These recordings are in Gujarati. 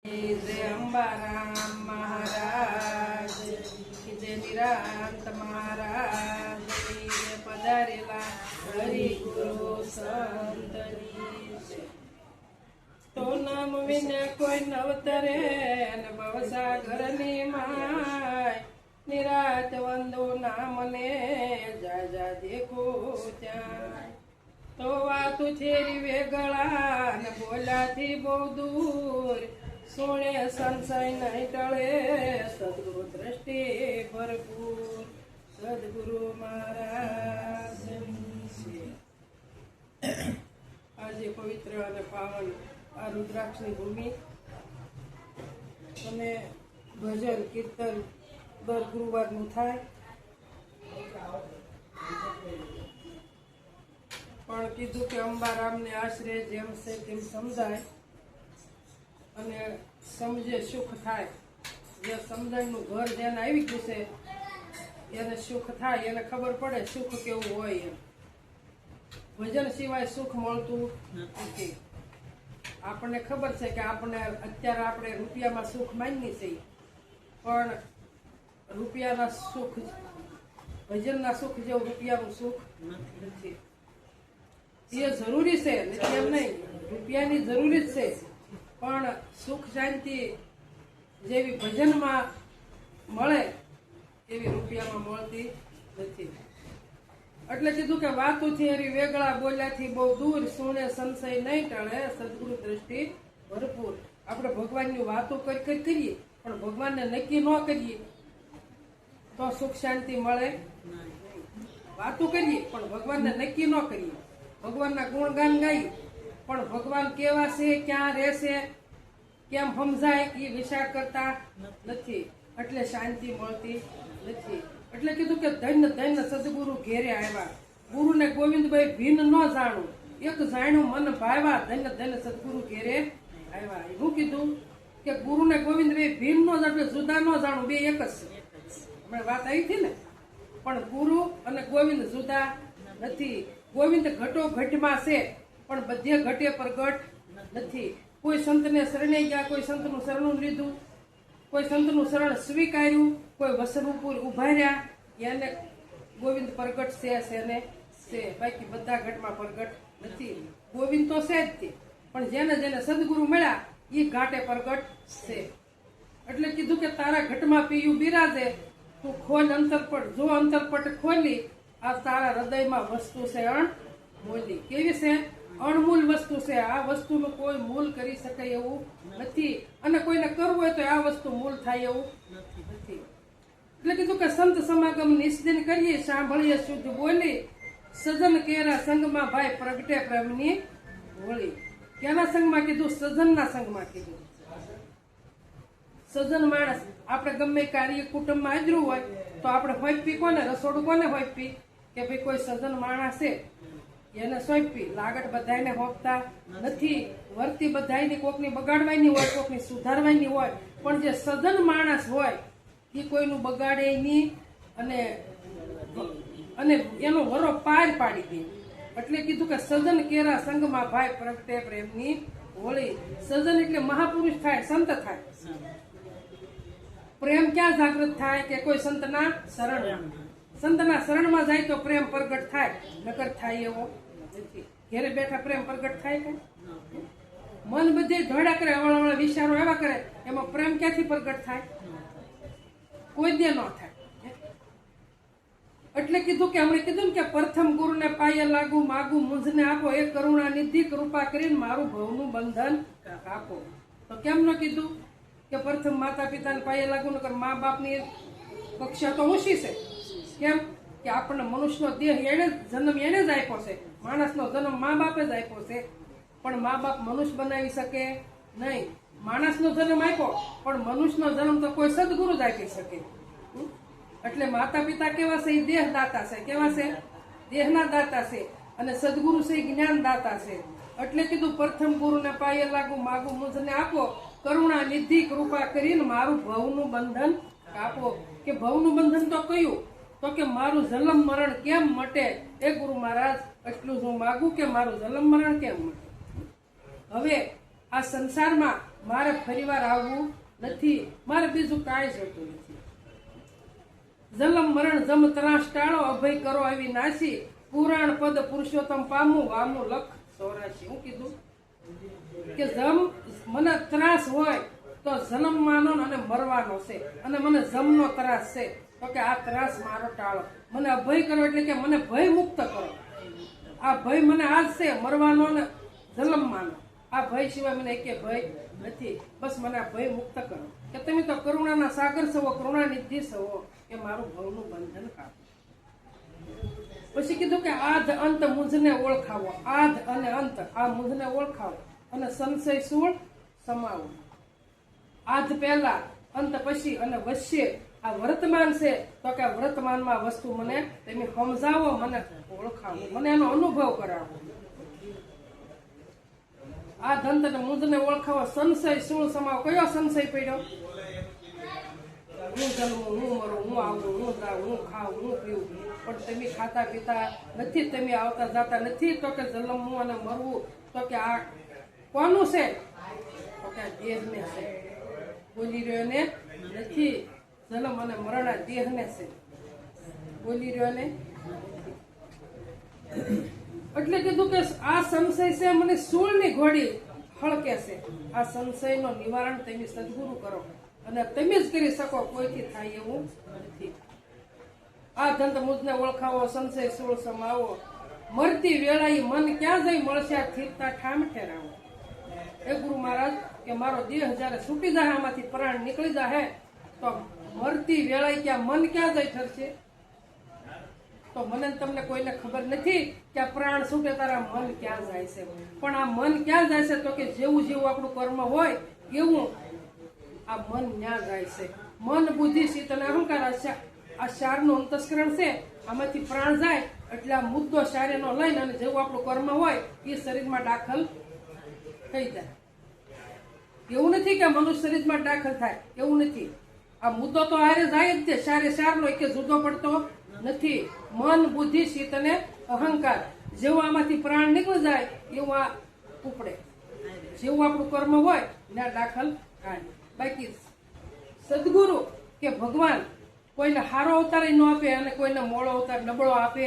जय अंबाराम महाराज जय निरांत महाराज जय पधारेला हरि गुरु संतनी तो नाम विना कोई नवतरे न भवसागर नी माय निरात वंदो नाम ने जा जा देखो जाय तो वातु छेरी वेगळा न बोलाथी बહુ दूर सोने संशय नहीं टळे सद्गुरु दृष्टि भरपूर सद्गुरु महाराज आज पवित्र और पावन आ रुद्राक्षनी भूमि અને ભજન કીર્તન દર ગુરુવારનું થાય પણ કીધું કે અંબારામને આશરે જેમ છે તેમ સમજાય અને સમજે સુખ થાય જે સમજણનું ઘર જેને આવી ગયું છે એને સુખ થાય એને ખબર પડે સુખ કેવું હોય એમ ભજન સિવાય સુખ મળતું નથી આપણને ખબર છે કે આપણે અત્યારે આપણે રૂપિયામાં સુખ માનીએ છીએ પણ રૂપિયાના સુખ ભજનના સુખ જેવું રૂપિયાનું સુખ નથી એ જરૂરી છે નથી એમ નહીં રૂપિયાની જરૂરી જ છે પણ સુખ શાંતિ જેવી ભજનમાં મળે એવી રૂપિયામાં મળતી નથી એટલે કીધું કે વાતુથી હરી વેગળા બોલ્યાથી બહુ દૂર સુણે સંશય નહીં ટળે સદગુરુ દૃષ્ટિ ભરપૂર આપણે ભગવાનની વાતો કરીએ પણ ભગવાનને નક્કી ન કરીએ તો સુખ શાંતિ મળે વાતો કરીએ પણ ભગવાનને નક્કી ન કરીએ ભગવાનના ગુણગાન ગાઈએ પણ ભગવાન કેવા છે ક્યાં રહેશે કેમ સમજાય એ વિચાર કરતા નથી એટલે શાંતિ મળતી નથી એટલે કીધું કે ધન્ય ધન્ય સદગુરુ ઘેરે આવ્યા ગુરુને ગોવિંદભાઈ ભીન ન જાણું એક જાણ્યું મન ભાવ્યા ધન્ય ધન્ય સદગુરુ ઘેરે આવ્યા એવું કીધું કે ગુરુને ગોવિંદભાઈ ભીન ન જાણું જુદા ન જાણું બે એક જ છે હમણાં વાત આવી હતી ને પણ ગુરુ અને ગોવિંદ જુદા નથી ગોવિંદ ઘટો ઘટમાં છે પણ બધે ઘટે પ્રગટ નથી કોઈ સંતને શરણે ગયા કોઈ સંતનું શરણું લીધું કોઈ સંતનું શરણ સ્વીકાર્યું કોઈ વસન ઉપર ઉભા રહ્યા એને ગોવિંદ પ્રગટ છે ને છે બાકી બધા ઘટમાં પ્રગટ નથી ગોવિંદ તો છે જ તે પણ જેને જેને સદગુરુ મળ્યા એ ઘાટે પ્રગટ છે એટલે કીધું કે તારા ઘટમાં પીયું બિરાજે તું ખોલ અંતરપટ જો અંતરપટ ખોલી આ તારા હૃદયમાં વસ્તુ છે અણમૂલી કેવી છે અણમૂલ વસ્તુ છે આ વસ્તુનું કોઈ મૂલ કરી શકાય એવું નથી અને કોઈને કરવું હોય તો આ વસ્તુ મૂલ થાય એવું નથી એટલે કીધું કે સંત સમાગમ નિસ્દિન કરીએ સાંભળીએ શુદ્ધ બોલી સજન કેરા સંગમાં ભાઈ પ્રગટે પ્રેમની હોળી કેના સંગમાં કીધું સજનના સંગમાં કીધું સજન માણસ આપણે ગમે કાર્ય કુટુંબમાં હાજરું હોય તો આપણે હોઈપી કોને રસોડું કોને હોઈપી કે ભાઈ કોઈ સજન માણસ છે એને સોંપી લાગટ બધાને હોપતા નથી વર્તી બધાની કોકની બગાડવાની હોય કોકની સુધારવાની હોય પણ જે સજન માણસ હોય એ કોઈનું બગાડે નહીં અને એનો વરો પાર પાડી દે એટલે કીધું કે સજન કેરા સંગમાં ભાઈ પ્રગટે પ્રેમની હોળી સજન એટલે મહાપુરુષ થાય સંત થાય પ્રેમ ક્યાં જાગૃત થાય કે કોઈ સંતના શરણમાં જાય તો પ્રેમ પ્રગટ થાય નકર થાય એવો નથી ઘેરે બેઠા પ્રેમ પ્રગટ થાય કે મન બધે ધોડા કરે અવળા વિચારો એવા કરે એમાં પ્રેમ ક્યાંથી પ્રગટ થાય કોઈ દે ન થાય એટલે કીધું કે હમણાં કીધું ને કે પ્રથમ ગુરુને પાયે લાગુ માગુ મુંજને આપો એ કરુણા નિધિ કૃપા કરીને મારું ભવનું બંધન કાપો તો કેમ ન કીધું કે પ્રથમ માતા પિતાને પાયે લાગુ નકર મા બાપની કક્ષા તો ઊંચી છે કેમ કે આપણને મનુષ્યનો દેહ એને જન્મ એને જ આપ્યો છે માણસનો જન્મ મા બાપે જ આપ્યો છે પણ મા બાપ મનુષ્ય બનાવી શકે નહીં માણસનો જન્મ આપ્યો પણ મનુષ્યનો જન્મ તો કોઈ સદગુરુ જ આપી શકે એટલે માતા પિતા કેવા છે એ દેહ દાતા છે કેવા છે દેહના દાતા છે અને સદગુરુ છે એ જ્ઞાન દાતા છે એટલે કીધું પ્રથમ ગુરુને પાયે લાગુ માગુ મુજને આપો કરુણા નિધિ કૃપા કરીને મારું ભવનું બંધન કાપો કે ભવનું બંધન તો કયું તો કે મારું જન્મ મરણ કેમ મટે એ ગુરુ મહારાજ એટલું જ હું માગું કે મારું જન્મ મરણ કેમ મટે હવે આ સંસારમાં મારે ફરીવાર આવવું નથી, મારે બીજું કાંઈ જોતું નથી. જલમ મરણ જમ ત્રાસ ટાળો, અભય કરો આવી નાસી, પુરાણ પદ પુરુષોત્તમ પામું, વામું લખ 84. હું કીધું કે મને ત્રાસ હોય તો જન્મવાનો અને મરવાનો છે, અને મને જમનો ત્રાસ છે, તો કે આ ત્રાસ મારો ટાળો. મને અભય કરો એટલે કે મને ભય મુક્ત કરો. આ ભય મને આજ છે, મરવાનો ને જન્મવાનો. આ ભય સિવાય મને એકે ભય નથી. બસ મને આ ભય મુક્ત કરો. કે તમે તો કરુણાના સાગર છો, કરુણાનિધિ છો, કે મારું ભવનું બંધન કાપો. પછી કીધું કે આદ અંત મુજને ઓળખાવો. આદ અને અંત આ મુજને ઓળખાવો, અને સંશય સૂળ સમાવો. આદ પહેલા, અંત પછી, અને વચ્ચે આ વર્તમાન છે, તો કે આ વર્તમાનમાં વસ્તુ મને તમે સમજાવો, મને ઓળખાવો, મને એનો અનુભવ કરાવો. આ દંત ને મુજને ઓળખાવો, સંશય સૂળ સમાવો. કયો સંશય પડ્યો? હું જન્મું, હું મરું, હું આવું, હું જાઉં, હું ખાઉં, હું પીવું, પણ તમે ખાતા પીતા નથી, તમે આવતા જતા નથી, તો કે જન્મવું અને મરવું, તો કે આ કોનું છે? તો કે દેહને છે. બોલી રહ્યો ને નથી. જન્મ અને મરણ આ દેહને છે. બોલી રહ્યો ને. એટલે કીધું કે આ સંશય છે મને સૂળની ઘોડી હળકે છે. આ સંશયનો નિવારણ તમે સદગુરુ કરો, અને તમે જ કરી શકો, કોઈથી થાય એવું નથી. આ દંત મુજને ઓળખાવો, સંશય સૂળ સમાવો. મરતી વેળાએ મન ક્યાં જઈ મળશે, આ થીરતા ઠામ ઠેરાવો. એ ગુરુ મહારાજ કે મારો દેહ જયારે છૂટી જાય, આમાંથી પ્રાણ નીકળી જાય, તો મરતી વેળાએ ક્યાં મન ક્યાં જઈ ઠરશે? તો મને તમને કોઈને ખબર નથી કે આ પ્રાણ છૂટે તારા મન ક્યાં જાય છે. પણ આ મન ક્યાં જાય છે? તો કે જેવું જેવું આપણું કર્મ હોય એવું આ મન ન્યા જાય છે. મન, બુદ્ધિ, ચિત્ત અને અહંકાર આ ચારનું અંતસ્કરણ છે. આમાંથી પ્રાણ જાય એટલે આ મુદ્દો શારેનો લઈને, અને જેવું આપણું કર્મ હોય એ શરીરમાં દાખલ થઈ જાય. એવું નથી કે મનુષ્ય શરીરમાં દાખલ થાય, એવું નથી. આ મુદ્દો તો હારે જાય જ છે. શારે શારનો એક જુદો પડતો નથી. મન, બુદ્ધિ, ચિત્ત અને અહંકાર જેવું આમાંથી પ્રાણ નીકળી જાય એવું આ ઉપડે. જેવું આપણું કર્મ હોય ત્યાં દાખલ થાય. બાકી સદગુરુ કે ભગવાન કોઈને સારો અવતાર ન આપે, અને કોઈને મોડો અવતાર નબળો આપે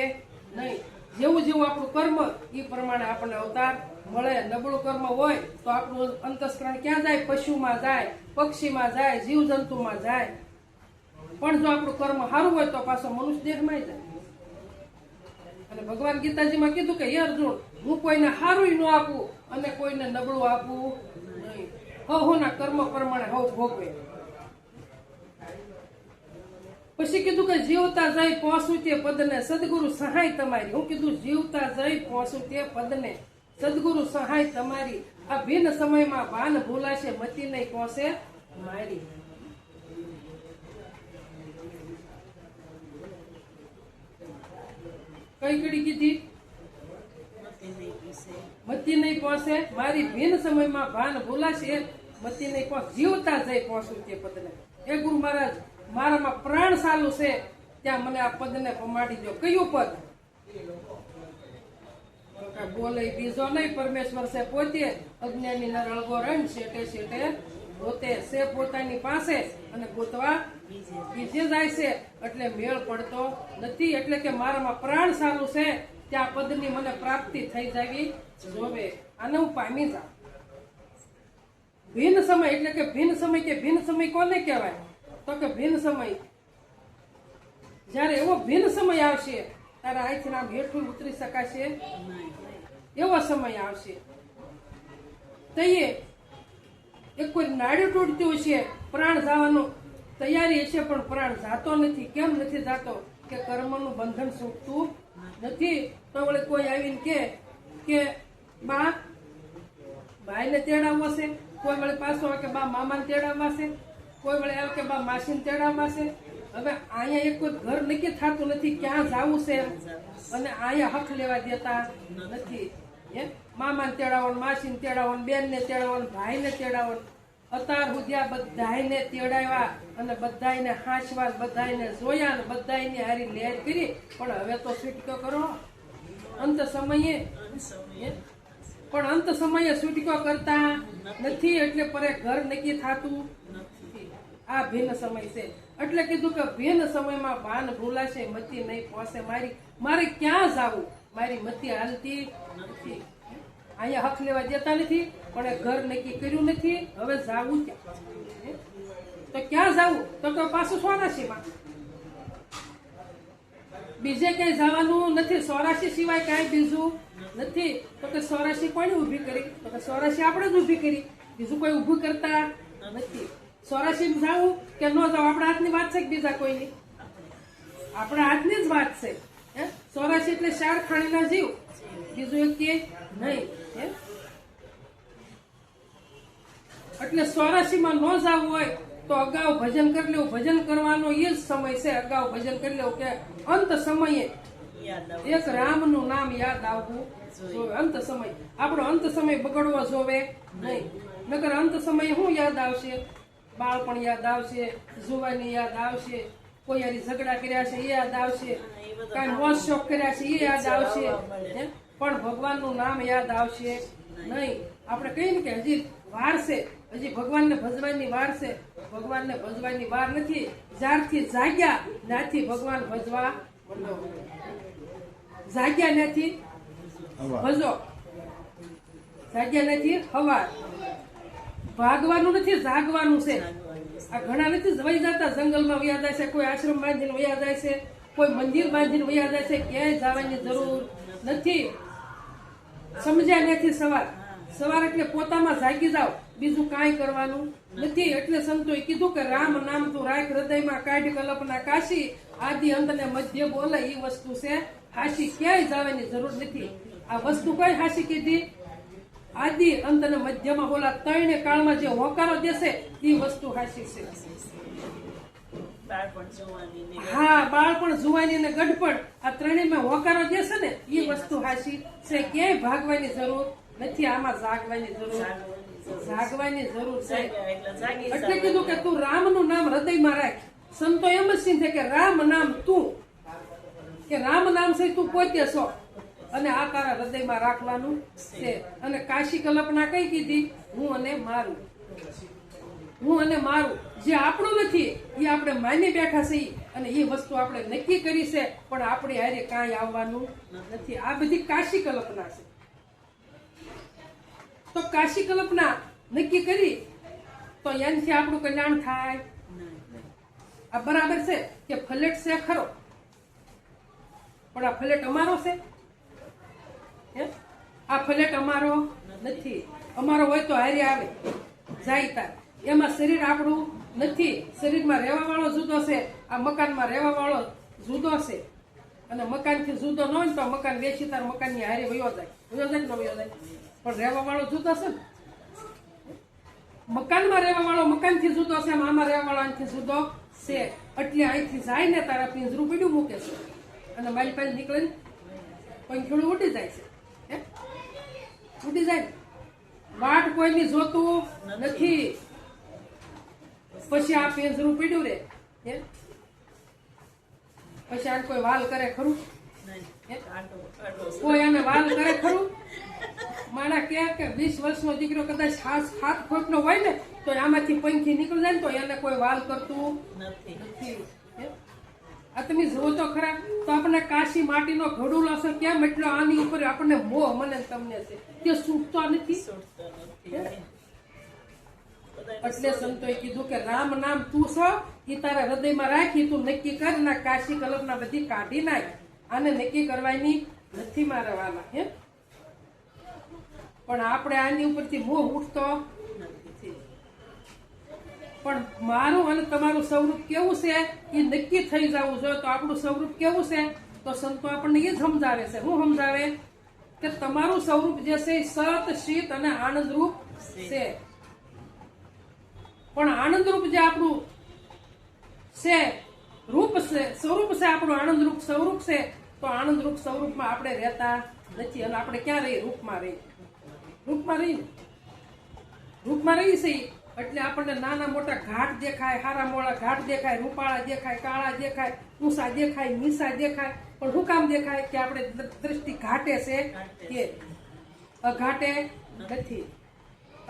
નહીં. જેવું જેવું આપણું કર્મ એ પ્રમાણે આપણને અવતાર મળે. નબળું કર્મ હોય તો આપણું અંતસ્કરણ ક્યાં જાય? પશુમાં જાય, પક્ષીમાં જાય, જીવજંતુમાં જાય. પણ જો આપણું કર્મ સારું હોય તો પાછો મનુષ્ય દેહમાં જાય. અને ભગવાન ગીતાજીમાં કીધું કે હે અર્જુન, હું કોઈને સારું ન આપું અને કોઈને નબળું આપું નહીં. હવના કર્મ પ્રમાણે હવ ભોગવે. પછી કીધું કે જીવતા જઈ પહોંચું તે પદને, સદગુરુ સહાય તમારી. હું કીધું જીવતા જઈ પહોંચું તે પદને, સદગુરુ સહાય તમારી. આ ભિન્ન સમયમાં ભાન ભૂલાશે, મતી નહીં પહોંચે મારી. કઈ કડી કીધી? મતી નહીં પહોંચે મારી. ભિન્ન સમયમાં ભાન ભૂલાશે, મતી નહીં પહોંચ. જીવતા જઈ પહોંચું તે પદને. એ ગુરુ મહારાજ, મારામાં પ્રાણ ચાલુ છે ત્યાં મને આ પદને પમાડી દો. કયું પદ? બોલે બીજો નહીં, પરમેશ્વર છે પોતે. અજ્ઞાની ના રળગો રણ, શેટે શેટે પોતે છે પોતાની પાસે, અને ગોતવા બીજે જાય છે, એટલે મેળ પડતો નથી. એટલે કે મારામાં પ્રાણ ચાલુ છે ત્યાં પદની મને પ્રાપ્તિ થઈ જવી જોવે, આને હું પામી જાઉં. ભિન્ન સમય એટલે કે ભિન્ન સમય, કે ભિન્ન સમય કોને કહેવાય? તો કે ભિન્ન સમય જયારે એવો ભિન્ન સમય આવશે ત્યારે અહીંથી નામ હેઠું ઉતરી શકાશે એવો સમય આવશે. તઈએ એક કોઈ નાડું તૂટતું હશે, પ્રાણ જવાનું તૈયારી હશે, પણ પ્રાણ જાતો નથી. કેમ નથી જાતો? કે કર્મનું બંધન છૂટતું નથી. તો વળે કોઈ આવીને કે બા ભાઈને તેડાવવા છે, કોઈ વળે પાછો આવે કે બા મામાને તેડાવવા છે, કોઈ વળે આવે કે બા માસીને તેડાવવા છે. હવે અહીંયા એક કોઈ ઘર નક્કી થતું નથી ક્યાં જવું છે, અને અહીંયા હક લેવા દેતા નથી. મામાને તેડાવવાનું, માસીને તેડાવવાનું, બેનને તેડાવવાનું, ભાઈને તેડાવવાનું. અત્યાર સુધી આ બધાને તેડાવ્યા અને બધાને હાંચવા, બધાને જોયા ને બધાને હારી લહેર કરી. પણ હવે તો છૂટકો કરો અંત સમયે. પણ અંત સમયે છૂટકો કરતા નથી, એટલે પરે ઘર નક્કી થતું નથી. આ ભિન્ન સમય છે. એટલે કીધું કે ભિન્ન સમયમાં ભાન ભૂલાશે, મતી નહીં પહોંચે મારી. મારે ક્યાં જાવું? મારી મતી હાલતી નથી. અહીંયા હક લેવા દેતા નથી, પણ એ ઘર નક્કી કર્યું નથી. હવે જાવું ક્યાં? તો ક્યાં જાવું? તો પાછું સોરાશીમાં. બીજે ક્યાંય જવાનું નથી. સોરાશી સિવાય કાંઈ બીજું નથી. તો કે સોરાશી કોને ઊભી કરી? તો કે સોરાશી આપણે જ ઊભી કરી, બીજું કોઈ ઊભું કરતા નથી. સોરાશી જાવું કે ન જાવું આપણા હાથની વાત છે કે બીજા કોઈની? આપણા હાથની જ વાત છે. હે, સોરાશી એટલે 4 ખાણીના જીવ, બીજું એક કે નહીં. હે, એટલે સોરાશીમાં ન જવું હોય તો અગાઉ ભજન કરી લેવું. ભજન કરવાનો એ જ સમય છે. અગાઉ ભજન કરી લેવું કે અંત સમયે એક રામનું નામ યાદ આવવું જોવે. અંત સમય આપણો અંત સમય બગડવો જોવે નહીં. નકર અંત સમયે શું યાદ આવશે? બાળપણ યાદ આવશે, જુવાની યાદ આવશે, કોઈ યારી ઝઘડા કર્યા છે એ યાદ આવશે, કાંઈ મોજ શોખ કર્યા છે એ યાદ આવશે. પણ ભગવાનનું નામ યાદ આવશે નહીં. આપણે કહીએ ને કે હજી વાર છે, હજી ભગવાનને ભજવાની વાર છે. ભગવાનને ભજવાની વાર નથી. જ્યારથી જાગ્યા ત્યાંથી ભગવાન ભજવા માંડો. જાગ્યા નથી ભજો, જાગ્યા નથી હવાર. ભાગવાનું નથી, જાગવાનું છે. આ ઘણા નથી વહી જતા, જંગલમાં વયા જાય છે, કોઈ આશ્રમ બાંધીને વયા જાય છે, કોઈ મંદિર બાંધીને વયા જાય છે. ક્યાંય જવાની જરૂર નથી. સમજ્યા નથી? સવાર એટલે પોતામાં જાગી જાવ, બીજું કાંઈ કરવાનું નથી. એટલે સંતોએ કીધું કે રામ નામ તું રાખ હૃદયમાં, કાઢ કલ્પના કાશી. આદિ અંત ને મધ્ય બોલે એ વસ્તુ છે હાશી. ક્યાંય જવાની જરૂર નથી. આ વસ્તુ કઈ હાશી કીધી? આદિ અંત અને મધ્યમાં બોલા ત્રણે કાળમાં જે હોકારો દેશે એ વસ્તુ હાશી છે. હા, બાળપણ, જુવાની ને ગઢપણ, આ ત્રણેયમાં હોકારો દેશે ને એ વસ્તુ હાશી છે. ક્યાંય ભાગવાની જરૂર નથી. આમાં જાગવાની જરૂર, જાગવાની જરૂર છે. એટલે કીધું કે તું રામનું નામ હૃદયમાં રાખ. સંતો એમ જ છે કે રામ નામ તું, કે રામ નામ છે તું પોતે છો, અને આ તારા હૃદયમાં રાખવાનું છે. અને કાશી કલ્પના કઈ કીધી? હું અને મારું. હું અને મારું જે આપણું નથી એ આપણે માની બેઠા છીએ, અને એ વસ્તુ આપણે નક્કી કરી છે, પણ આપણે હારે કાંઈ આવવાનું નથી. આ બધી કાશી કલ્પના છે. તો કાશી કલ્પના નક્કી કરી તો એનાથી આપણું કલ્યાણ થાય. આ બરાબર છે કે ફ્લેટ છે ખરો, પણ આ ફ્લેટ અમારો છે? આ ફ્લેટ અમારો નથી. અમારો હોય તો હારે આવે જાય તાર. એમાં શરીર આપણું નથી. શરીરમાં રહેવા વાળો જુદો છે, આ મકાનમાં રહેવા વાળો જુદો છે. અને મકાનથી જુદો ન હોય તો મકાન વેચી તાર મકાનની હારે વયો જાય. વયો જાય કે ન વયો જાય? પણ રહેવા વાળો જુદો છે ને. મકાનમાં રહેવા વાળો મકાનથી જુદો છે, આમાં રહેવા વાળો અહીંથી જુદો છે. એટલે અહીંથી જાય ને તારા પિંજરું પીડ્યું મૂકે છે, અને મારી પાસે નીકળે ને પંખીડું ઉડી જાય છે. ઉડી જાય. વાટ કોઈની જોતું નથી. પછી આ પિંજરું પીડ્યું રે, પછી આ કોઈ વાલ કરે ખરું? કોઈ આને વાલ કરે ખરું? મારા કે 20 વર્ષનો દીકરો કદાચ 7 ફૂટનો હોય ને તો આમાંથી પંખી નીકળી જાય ને તો એને કોઈ વાલ કરતું નથી. આ તમે જુઓ તો ખરા. તો આપણે કાશી માટીનો ઘડુલો છે, કેમ એટલો આની ઉપર આપણને મોહ મને તમને છે તે છૂટતો નથી. એટલે સંતોએ કીધું કે રામ નામ તું છો એ તારા હૃદયમાં રાખી તું નક્કી કર. ના કાશી કલ્પના બધી કાઢી નાખ. આને નક્કી કરવાની નથી મારા વાલા. હે, પણ આપણે આની ઉપરથી મોહ ઉઠતો નથી. પણ મારું અને તમારું સ્વરૂપ કેવું છે એ નક્કી થઈ જવું જોઈએ. તો આપણું સ્વરૂપ કેવું છે? તો સંતો આપણને એ જ સમજાવે છે. શું સમજાવે? કે તમારું સ્વરૂપ જે છે એ સત, શીત અને આનંદ રૂપ છે. પણ આનંદ રૂપ જે આપણું છે, રૂપ છે, સ્વરૂપ છે આપણું આનંદ રૂપ સ્વરૂપ છે. તો આનંદ રૂપ સ્વરૂપમાં આપણે રહેતા નથી. અને આપણે ક્યાં રહીએ? રૂપમાં રહીએ. રૂપમાં રહી છે. એટલે આપણને નાના મોટા ઘાટ દેખાય, હારા મોળા ઘાટ દેખાય, રૂપાળા દેખાય, કાળા દેખાય, ઊંચા દેખાય, નીચા દેખાય. પણ શું કામ દેખાય? કે આપણે દ્રષ્ટિ ઘાટે છે કે અઘાટે નથી.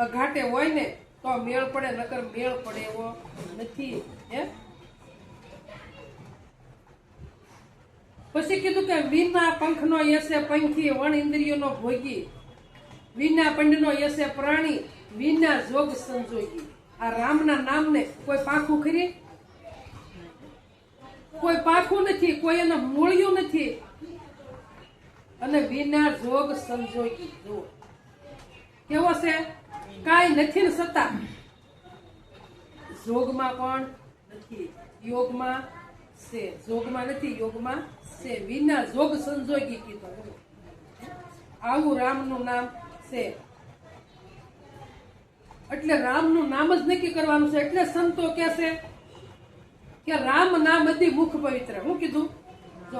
અઘાટે હોય ને તો મેળ પડે, નકર મેળ પડે એવો નથી. હે પછી કીધું કે વિના પંખનો યસે પંખી, વણ ઇન્દ્રિયોનો ભોગી, વિના પંડનો યસે પ્રાણી, વિના જોગ સંજોગી. આ રામના નામને કોઈ પાંખું ખરી? કોઈ પાંખું નથી, કોઈ એનું મૂળિયું નથી. અને વિના જોગ સંજોગી. જો કેવો છે, કાંઈ નથી ને છતાં જોગમાં પણ નથી, યોગમાં છે. જોગમાં નથી, યોગમાં છે. વિના જોગ સંજોગી કીધું. આવું રામનું નામ છે. એટલે રામનું નામ જ નક્કી કરવાનું છે. એટલે સંતો કે છે કે રામ નામ અતિ મુખ પવિત્ર. હું કીધું? જો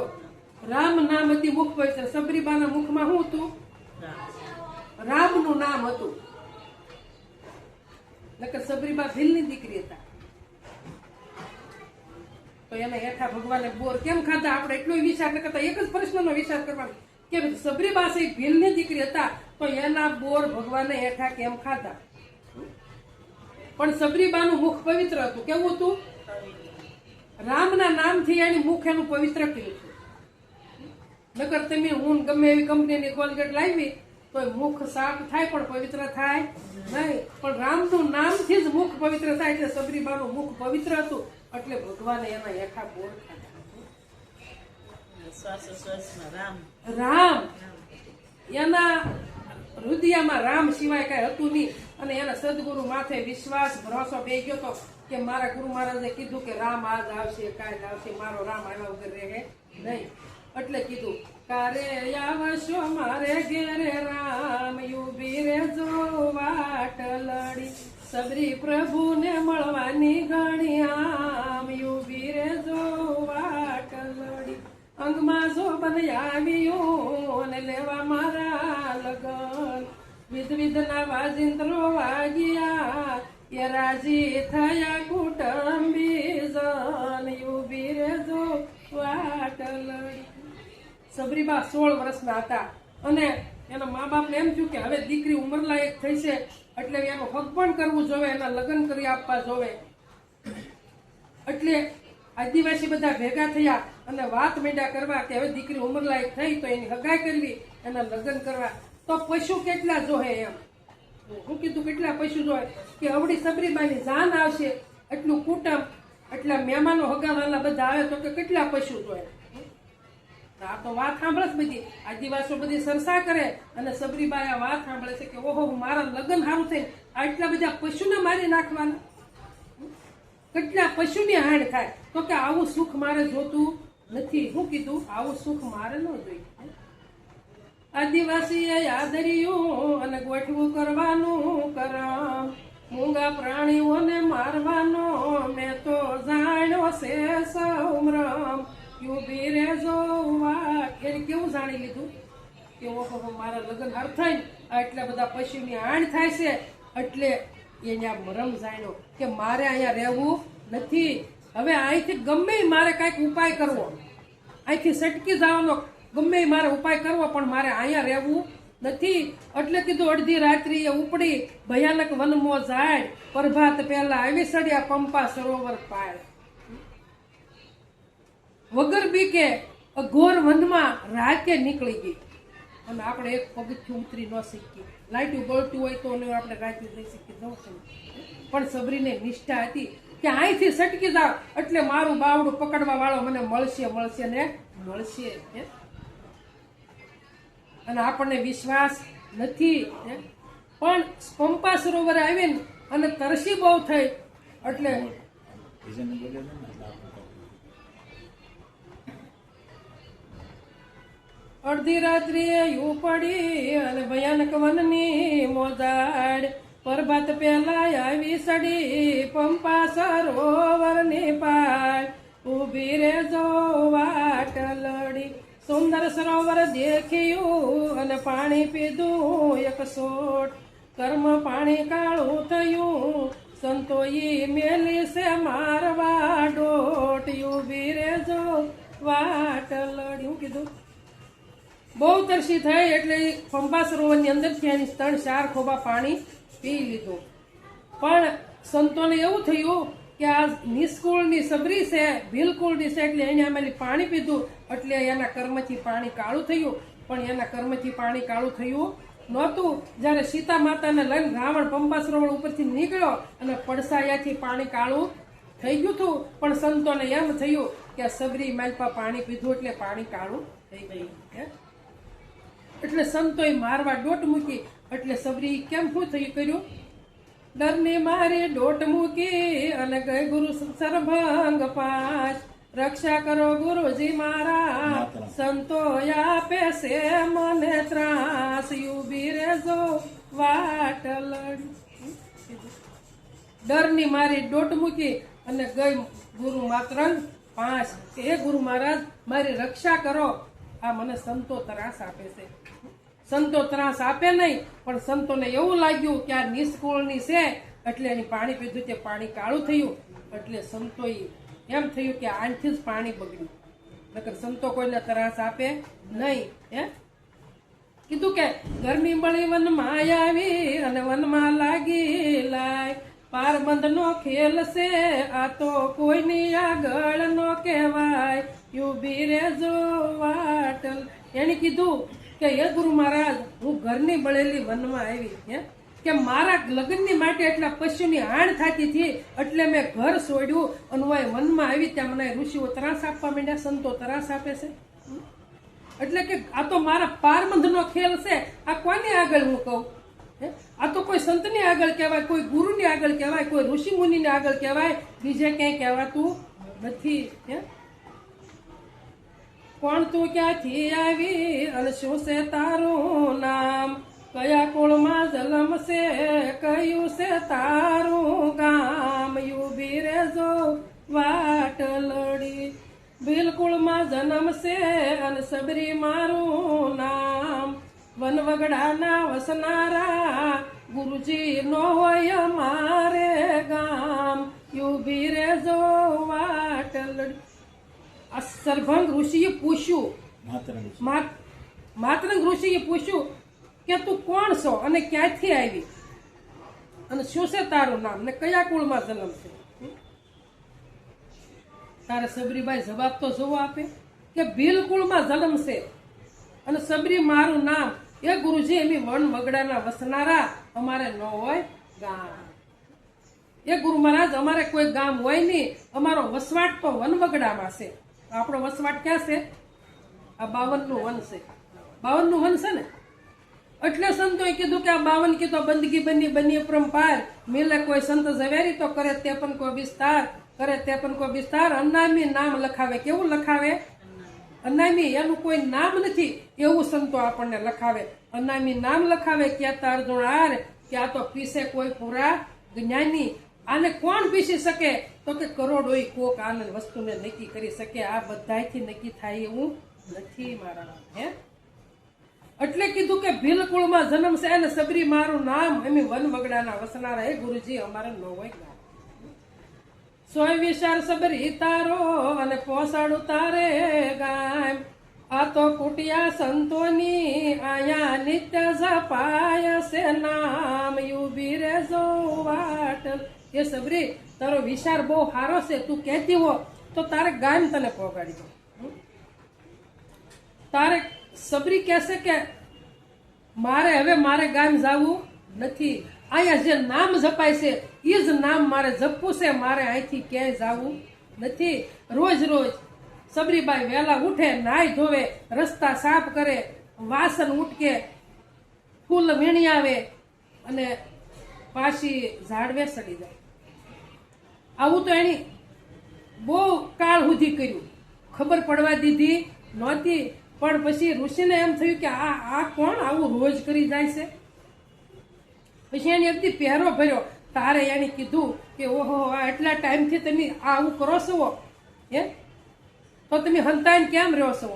રામ નામ અતિ મુખ પવિત્ર. સબરીબાના મુખમાં શું હતું? રામનું નામ હતું. નકર સબરીબા ભીલની દીકરી હતા. તો એને હેઠા ભગવાને બોર કેમ ખાધા? આપણે એટલો વિચાર ન કરતા, એક જ પ્રશ્નનો વિચાર કરવાનો કે સબરીબા છે ભીલની દીકરી હતા, તો એના બોર ભગવાને હેઠા કેમ ખાધા? પણ સબરીબાનું મુખ પવિત્ર હતું. કેવું હતું? રામના નામથી એની મુખ એનું પવિત્ર કર્યું હતું. નકર તમે હું ગમે એવી કંપનીની કોલગેટ લાવી તો મુખ સાફ થાય પણ પવિત્ર થાય નહીં. પણ રામનું નામથી જ મુખ પવિત્ર થાય. એટલે સબરીબાનું મુખ પવિત્ર હતું, એટલે ભગવાને એના હેઠા બોર ખાધા. રામ એના હૃદયમાં રામ સિવાય કઈ હતું નહીં. અને એના સદગુરુ માથે વિશ્વાસ ભરોસો બે ગયો તો કે મારા ગુરુ મહારાજે કીધું કે રામ આજ આવશે, કાલ આવશે, મારો રામ આવ્યા વગર રહે નહીં. એટલે કીધું કારે આવશો મારે ઘેરે રામ, યુબી રે જો વાટ લડી, સબરી પ્રભુને મળવાની ઘણી આમ, યુબી રે જો વાટ લડી, અંગમાં જો બન આવ્યું ને લેવા મારા લગન, વિધના વાજિંત્રો વાગ્યા એ રાજી થયા કુટુંબી જન, યુબી રે જો વાટ લડી. સબરીબા 16 વર્ષના હતા અને એના મા બાપને એમ થયું કે હવે દીકરી ઉંમરલાયક થઈ છે એટલે એનું હક પણ કરવું જોવે, એના લગ્ન કરી આપવા જોવે. એટલે આદિવાસી બધા ભેગા થયા અને વાત માંડ્યા કરવા કે હવે દીકરી ઉંમરલાયક થઈ તો એની હગાઈ કરવી, એના લગ્ન કરવા. તો પશુ કેટલા જોહે? એમ હું કીધું કેટલા પશુ જોહે? કે અવળી સબરીબાની જાન આવશે એટલું કુટુંબ, એટલા મહેમાનો હગાવાલા બધા આવે તો કે કેટલા પશુ જોહે? આ તો વાત સાંભળે જ બધી આદિવાસીઓ બધી સરસા કરે અને સબરીબાઈ આ વાત સાંભળે છે કે ઓહો મારા લગ્ન સારું થઈને આટલા બધા પશુને મારી નાખવાના, કેટલા પશુની હાણ થાય. તો કે આવું સુખ મારે જોતું નથી. હું કીધું આવું સુખ મારે ન જોઈએ. આદિવાસીએ યાદર્યું અને ગોઠવું કરવાનું કરમ, મૂંગા પ્રાણીઓને મારવાનો મેં તો જાણ્યો છે સૌમ્રમ, યુબી રે જો વાટ. એને કેવું જાણી લીધું કે ઓહો મારા લગ્ન હાર થઈને આટલા બધા પશુની હાણ થાય છે એટલે એને આ મરમ જાણ્યો કે મારે અહીંયા રહેવું નથી. હવે અહીંથી ગમે મારે કાંઈક ઉપાય કરવો, અહીંથી સટકી જવાનો ગમે મારે ઉપાય કરવો, પણ મારે અહીંયા રહેવું નથી. એટલે કીધું અડધી રાત્રિએ ઉપડી ભયાનક વનમાં જાય, પ્રભાત પહેલા આવી સડ્યા પંપા સરોવર પાર. વગર બીકે અઘોર વનમાં રાતે નીકળી ગઈ. અને આપણે એક પગથિયું ઉતરી ન શીખી, લાઈટું બળતું હોય તો આપણે રાતે જઈ શીખી ન પણ સબરીને નિષ્ઠા હતી કે અહીંથી સટકી જાવ એટલે મારું બાવડું પકડવા વાળો મને મળશે મળશે ને મળશે. અને આપણને વિશ્વાસ નથી પણ પંપા સરોવર આવીને અને તરસી બહુ થઈ એટલે અડધી રાત્રિએ યુ પડી અને ભયાનક વનની મોજાડ, પ્રભાત પહેલા આવી સડી પંપા સરોવરની પાળ, ઉભી રે જો વાટ લડી, સુંદર સરોવર દેખ્યું અને પાણી પીધું એક સોટ, કર્મ પાણી કાળું થયું સંતોઈ મેલી છે મારવા ડોટ, ઉભી રે જો વાટ લડી. હું કીધું બહુ તરસી થઈ એટલે પંપા સરોવરની અંદરથી એની 3-4 ખોબા પાણી પી લીધું. પણ સંતોને એવું થયું કે આ નિષ્કુળની સબરી છે, ભીલકુળની છે, એટલે એને આમેલી પાણી પીધું એટલે એના કર્મથી પાણી કાળું થયું. પણ એના કર્મથી પાણી કાળું થયું નહોતું. જ્યારે સીતા માતાને લઈને રાવણ પંપા સરોવર ઉપરથી નીકળ્યો અને પડસાયાથી પાણી કાળું થઈ ગયું હતું. પણ સંતોને એમ થયું કે સબરી માલપા પાણી પીધું એટલે પાણી કાળું થઈ ગયું. એટલે સંતોએ મારવા દોટ મૂકી. એટલે સબરી કેમ શું થયું કર્યું? ડરને મારે દોટ મૂકી અને ગઈ ગુરુ સરભંગ પાસ. રક્ષા કરો ગુરુજી મારા, સંતો આપે છે મને ત્રાસ. ઉભી રેજો વાટ લડી. ડરની મારી દોટ મૂકી અને ગઈ ગુરુ માતરંગ પાસ. એ ગુરુ મહારાજ મારી રક્ષા કરો, આ મને સંતો ત્રાસ આપે છે. સંતો ત્રાસ આપે નહીં, પણ સંતોને એવું લાગ્યું કે આ નિષ્કુળની છે એટલે એની પાણી પીધું તે પાણી કાળું થયું. એટલે સંતોએ એમ થયું કે આનથી જ પાણી બગડ્યું, નકર સંતો કોઈને ત્રાસ આપે નહીં. કીધું કે ગરમી બળી વનમાં આવી અને વનમાં લાગી લાય. પારબંધ નો ખેલ છે આ તો કોઈની આગળ નો કહેવાય. ઉભી રેજો વાટલ. એને કીધું કે હે ગુરુ મહારાજ, હું ઘરની બળેલી વનમાં આવી કે મારા લગ્નની માટે એટલા પશુની હાણ થતી હતી એટલે મેં ઘર છોડ્યું અને હું વનમાં આવી. ત્યાં મને ઋષિઓ ત્રાસ આપવા માંડ્યા, સંતો ત્રાસ આપે છે. એટલે કે આ તો મારા પારબંધનો ખેલ છે. આ કોની આગળ હું કહું? આ તો કોઈ સંતની આગળ કહેવાય, કોઈ ગુરુની આગળ કહેવાય, કોઈ ઋષિ મુનિની આગળ કહેવાય, બીજે ક્યાંય કહેવાતું નથી. કોણ તું ક્યાંથી આવી અને શું છે તારું નામ? કયા કુળમાં જન્મ છે, કયું છે તારું ગામ? ઉભી રેજો વાટ લડી. ભીલકુળમાં જન્મ છે અને સબરી મારું નામ. વનવગડાના વસનારા ગુરુજી નો હોય મારે ગામ. ઉભી રેજો વાટ લડી. આ સરભંગ ઋષિએ પૂછ્યું, માતરંગ ઋષિએ પૂછ્યું કે તું કોણ છો અને ક્યાંથી આવી અને શું છે તારું નામ ને કયા કુળમાં જન્મ છે? તારે સબરીબાઈ જવાબ તો જોવો આપે કે ભીલકુળમાં જન્મ છે અને સબરી મારું નામ. એ ગુરુજી એમ વન વગડાના વસનારા, અમારે ન હોય ગામ. એ ગુરુ મહારાજ અમારે કોઈ ગામ હોય નહીં, અમારો વસવાટ તો વન વગડામાં છે. આપણો વસવાટ ક્યાં છે? આ 52નું વન છે. 52નું વન છે ને. એટલે સંતોએ કીધું કે આ 52 કી તો બંદગી બની બની પરંપાર. મિલે કોઈ સંત ઝવેરી તો કરે તે પણ કોઈ વિસ્તાર, કરે તે પણ કોઈ વિસ્તાર. અનામી નામ લખાવે. કેવું લખાવે? અનામી. એનું કોઈ નામ નથી એવું સંતો આપણને લખાવે. અનામી નામ લખાવે. કહેતા અર્જુન આર કે આ તો પીસે કોઈ પૂરા જ્ઞાની. આને કોણ પીસી શકે? તો કે કરોડોય કોક આનંદ વસ્તુને નક્કી કરી શકે. આ બધાયથી નક્કી થાય એવું નથી મારા. એટલે કીધું કે ભીલકુળમાં જન્મ છે અને સબરી મારું નામ. એમ વન વગડાના વસનારા. હે ગુરુજી અમારે ન હોય ગામ. સોય વિશાળ સબરી તારો અને પહોંચાડું તારે ગામ. આ તો કુટિયા સંતોની આયા નિત્ય જપાય છે નામ. ઉભી રેજો વાટ. એ સબરી તારો વિચાર બહુ સારો છે, તું કહેતી હો તો તારે ગામ તને પહોંચાડી દો. તારે સબરી કહેશે કે મારે ગામ જવું નથી, અહીંયા જે નામ જપાય છે એ જ નામ મારે જપવું છે, મારે અહીંથી ક્યાંય જવું નથી. રોજ રોજ સબરીબાઈ વહેલા ઉઠે, નાય ધોવે, રસ્તા સાફ કરે, વાસણ ઉટકે, ફૂલ વીણી આવે અને પાછી ઝાડવે સડી જાય. આવું તો એની બહુ કાળ સુધી કર્યું, ખબર પડવા દીધી નહોતી. પણ પછી ઋષિને એમ થયું કે આ કોણ આવું રોજ કરી જાય છે? પછી એની અગદી પહેરો ભર્યો. તારે એને કીધું કે ઓહો આ એટલા ટાઈમથી તમે આવું કરો છો તો તમે હંતાઈને કેમ રહ્યો છો?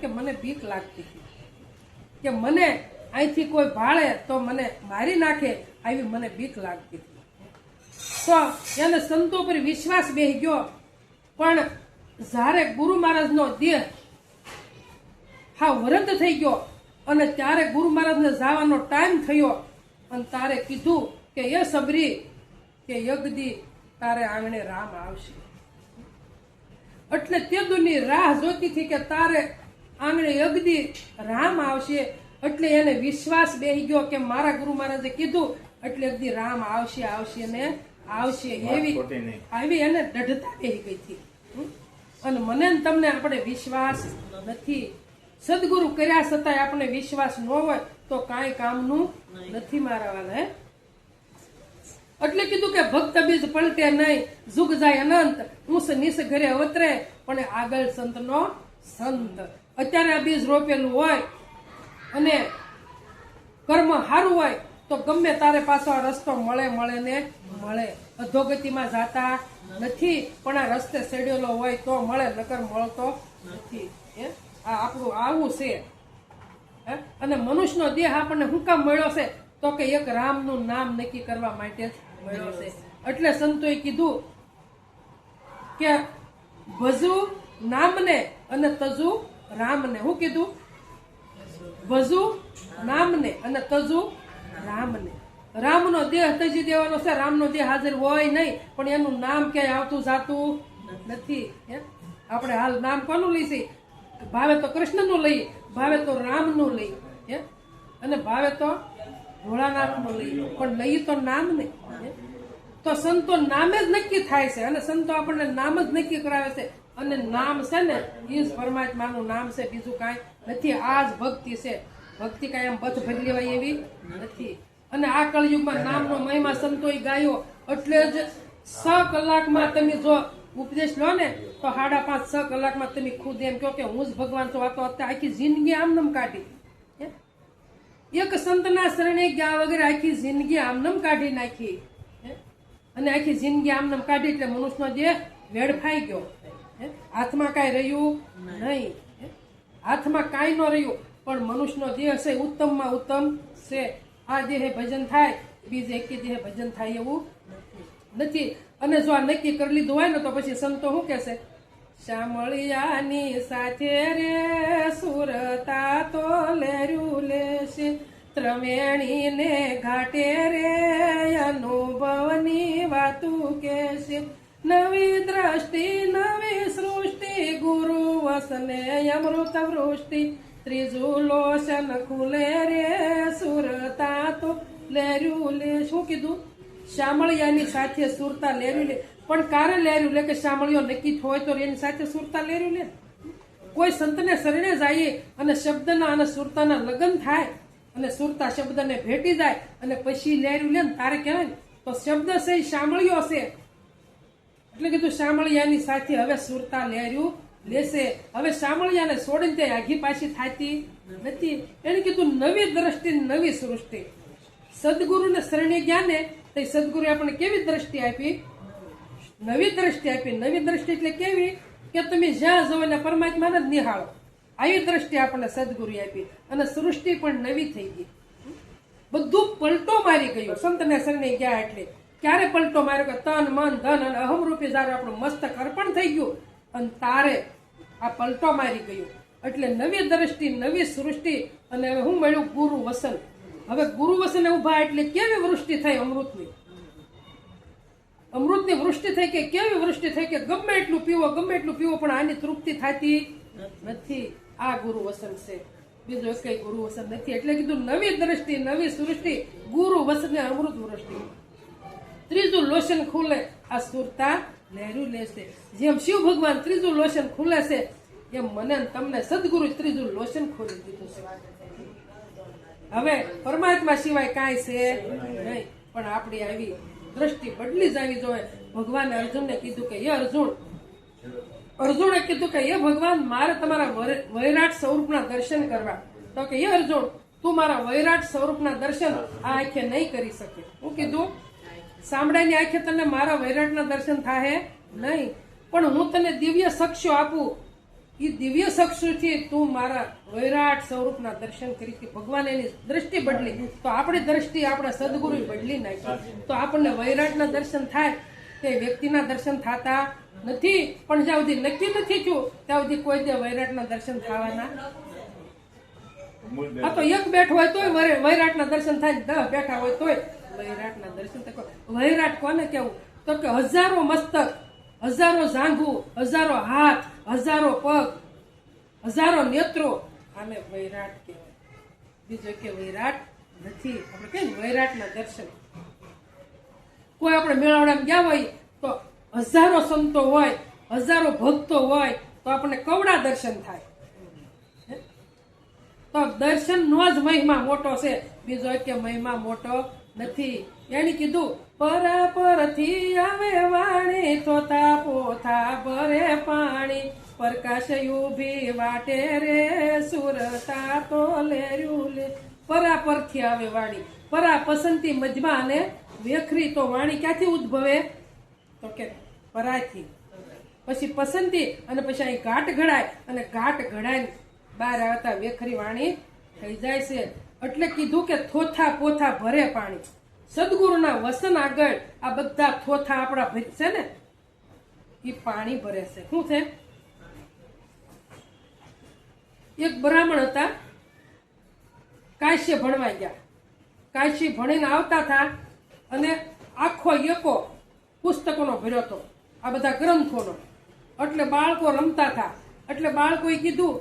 કે મને બીક લાગતી હતી કે મને અહીંથી કોઈ ભાળે તો મને મારી નાખે, આવી મને બીક લાગતી હતી. તો એને સંતો પર વિશ્વાસ બેસી ગયો. પણ જ્યારે ગુરુ મહારાજનો દેહ હા વરદ થઈ ગયો અને ત્યારે ગુરુ મહારાજને જવાનો ટાઈમ થયો અને તારે કીધું કે એ સબરી કે યજ્ઞી તારે આંગણે રામ આવશે. એટલે તે દુની રાહ જોતી હતી કે તારે આંગણે યજ્ઞી રામ આવશે. એટલે એને વિશ્વાસ બેહી ગયો કે મારા ગુરુ મહારાજે કીધું એટલે યજ્ઞી રામ આવશે આવશે ને આવશે એવી એને દઢતા બેહી ગઈ હતી. અને મને ને તમને આપણે વિશ્વાસ નથી. સદગુરુ કર્યા છતાંય આપણે વિશ્વાસ ન હોય તો કાંઈ કામનું નથી મારાવાલા. હે એટલે કીધું કે ભક્ત બીજ પલટે નહીં, જુગ જાય અનંત, ઊંસ નીસ ઘરે અવતરે પણ આગળ સંતનો સંત. અત્યારે આ બીજ રોપેલું હોય અને કર્મ સારું હોય તો ગમે તારે પાછો આ રસ્તો મળે ને મળે. અધોગતિમાં જાતા નથી પણ આ રસ્તે ચડેલો હોય તો મળે, નકર મળતો નથી. આ આપણું આવું છે. અને મનુષ્યનો દેહ આપણને શું કામ મળ્યો છે તો કે એક રામનું નામ નક્કી કરવા માટે જ મળ્યો છે. એટલે સંતોએ કીધું કે ભજુ નામને અને તજુ રામને. શું કીધું? ભજુ નામને અને તજુ રામને. રામનો દેહ તજી દેવાનો છે. રામનો દેહ હાજર હોય નહીં પણ એનું નામ ક્યાંય આવતું જાતું નથી. આપણે હાલ નામ કોનું લઈશી? ભાવે તો કૃષ્ણનું લઈએ, ભાવે તો રામનું લઈએ અને ભાવે તો ભોળાનાથનું લઈએ, પણ લઈએ તો નામ નહીં. તો સંતો નામે જ નક્કી થાય છે અને સંતો આપણને નામ જ નક્કી કરાવે છે. અને નામ છે ને એ જ પરમાત્માનું નામ છે, બીજું કાંઈ નથી. આ જ ભક્તિ છે. ભક્તિ કાંઈ એમ બધ ભરી લેવાય એવી નથી. અને આ કળયુગમાં નામનો મહિમા સંતોએ ગાયો. એટલે જ 6 કલાકમાં તમે જો ઉપદેશ લો ને તો 5.5 6 કલાકમાં તમે ખુદ એમ કહો કે હું જ ભગવાન છું. આ તો અત્યારે આખી જિંદગી આમનમ કાઢી. એક સંતના શરણે ગયા વગર આખી જિંદગી આમનમ કાઢી નાખી. અને આખી જિંદગી આમનમ કાઢી એટલે મનુષ્યનો દેહ વેડફાઈ ગયો. હાથમાં કાંઈ રહ્યું નહીં. હાથમાં કાંઈ ન રહ્યું પણ મનુષ્યનો દેહ છે ઉત્તમમાં ઉત્તમ છે. આ દેહે ભજન થાય, બીજે એકે દેહે ભજન થાય એવું નથી. અને જો આ નક્કી કરી લીધું હોય ને તો પછી સંતો શું કહેશે? શામળિયાની સાથે રે સુરતા તો લેર્યું લેશે, ત્રવેણીને ઘાટે રે અનુભવની વાતું કહેશે. નવી દ્રષ્ટિ નવી સૃષ્ટિ ગુરુ વસને અમૃત વૃષ્ટિ, ત્રીજું લોશન ખુલે રે સુરતા તો લેર્યું લે. શું કીધું? શામળિયાની સાથે સુરતા લેર્યું લે. પણ કારે લેર્યું લે કે શામળિયો નક્કી હોય તો એની સાથે સુરતા લેર્યું લે. કોઈ સંતને શરણે જઈએ અને શબ્દના અને સુરતાના લગ્ન થાય અને સુરતા શબ્દને ભેટી જાય અને પછી લેર્યું લે ને તારે કહેવાય ને તો શબ્દ છે શામળિયો છે. એટલે કીધું શામળિયાની સાથે હવે સુરતા લેર્યું લેશે. હવે શામળિયાને છોડીને તે આઘી પાછી થતી નથી. એને કીધું નવી દ્રષ્ટિ નવી સૃષ્ટિ. સદગુરુને શરણે ગયા ને તો સદગુરુ આપણને કેવી દ્રષ્ટિ આપી? નવી દ્રષ્ટિ આપી. નવી દ્રષ્ટિ એટલે કેવી કે તમે જ્યાં જવો ને પરમાત્માને જ નિહાળો. આવી દ્રષ્ટિ આપણને સદગુરુ આપી અને સૃષ્ટિ પણ નવી થઈ ગઈ. બધું પલટો મારી ગયું સંતને શરણે ગયા એટલે. ક્યારે પલટો માર્યો કે તન મન ધન અને અહમ રૂપી જયારે આપણું મસ્તક અર્પણ થઈ ગયું અને તારે આ પલટો મારી ગયું. એટલે નવી દ્રષ્ટિ નવી સૃષ્ટિ. અને હવે હું મળ્યું ગુરુ વસન. હવે ગુરુ વસને ઉભા એટલે કેવી વૃષ્ટિ થઈ? અમૃતની વૃષ્ટિ થઈ કે કેવી વૃષ્ટિ થઈ કે ગમે એટલું પીવો પણ આની તૃપ્તિ થતી નથી. આ ગુરુ વસન છે, બીજું કઈ ગુરુ વસન નથી. એટલે કીધું નવી દ્રષ્ટિ નવી સૃષ્ટિ ગુરુ વસને અમૃત વૃષ્ટિ. ત્રીજું લોશન ખુલે આ સુરતા લહેરું લેશે. જેમ શિવ ભગવાન ત્રીજું લોશન ખુલે છે એમ મને તમને સદગુરુ ત્રીજું લોશન ખોલી દીધું છે. હવે પરમાત્મા સિવાય કાંઈ છે નહીં. પણ આપણી આવી દ્રષ્ટિ બદલી જવી જોઈએ. ભગવાને અર્જુનને કીધું કે અર્જુને કીધું કે એ ભગવાન મારે તમારા વૈરાટ સ્વરૂપના દર્શન કરવા. તો કે એ અર્જુન તું મારા વૈરાટ સ્વરૂપના દર્શન આ આંખે નહીં કરી શકે. હું કીધું સાંભળાની આંખે તને મારા વૈરાટના દર્શન થાય નહીં, પણ હું તને દિવ્ય સક્ષો આપું. એ દિવ્ય સક્ષુથી તું મારા વૈરાટ સ્વરૂપના દર્શન કરી. ભગવાન એની દ્રષ્ટિ બદલી તો આપણી દ્રષ્ટિ આપણા સદગુરુ બદલી નાખી. તો આપણને વૈરાટના દર્શન થાય તે વ્યક્તિના દર્શન થતા નથી. પણ જ્યાં સુધી નક્કી નથી થયું ત્યાં સુધી કોઈ દે વૈરાટના દર્શન થવાના આ તો એક બેઠો હોય તોય વૈરાટના દર્શન થાય ને 10 બેઠા હોય તોય વૈરાટના દર્શન થાય. વૈરાટ કોને કેવું? તો કે હજારો મસ્તક, હજારો જાંઘુ, હજારો હાથ, હજારો પગ, હજારો નેત્રો, આને વૈરાટ કહેવાય. બીજો કે વૈરાટ નથી. આપણે કહીએ ને વૈરાટના દર્શન. કોઈ આપણે મેળાવડામાં ગયા હોય તો હજારો સંતો હોય, હજારો ભક્તો હોય તો આપણને કવડા દર્શન થાય. તો દર્શનનો જ મહિમા મોટો છે, બીજો કે મહિમા મોટો નથી. એને કીધું પરથી આવે વાણી, થોથા પોથા ભરે પાણી, પ્રકાશ ઉભી વાટે રે સુરતા તો લેર્યું લે. પરથી આવે વાણી, પરા પસંતી મજમા અને વેખરી. તો વાણી ક્યાંથી ઉદ્ભવે? તો કે પરાથી. પછી પસંતી અને પછી અહીં ઘાટ ઘડાય અને ઘાટ ઘડાય બહાર આવતા વેખરી વાણી થઈ જાય છે. એટલે કીધું કે થોથા પોથા ભરે પાણી. સદગુરુના વસન આગળ આ બધા થોથા આપણા છે ને એ પાણી ભરે છે. શું છે? એક બ્રાહ્મણ હતા, કાશ્ય ભણવા ગયા. કાશી ભણીને આવતા હતા અને આખો એકો પુસ્તકોનો ભર્યો હતો, આ બધા ગ્રંથોનો. એટલે બાળકો રમતા હતા. એટલે બાળકોએ કીધું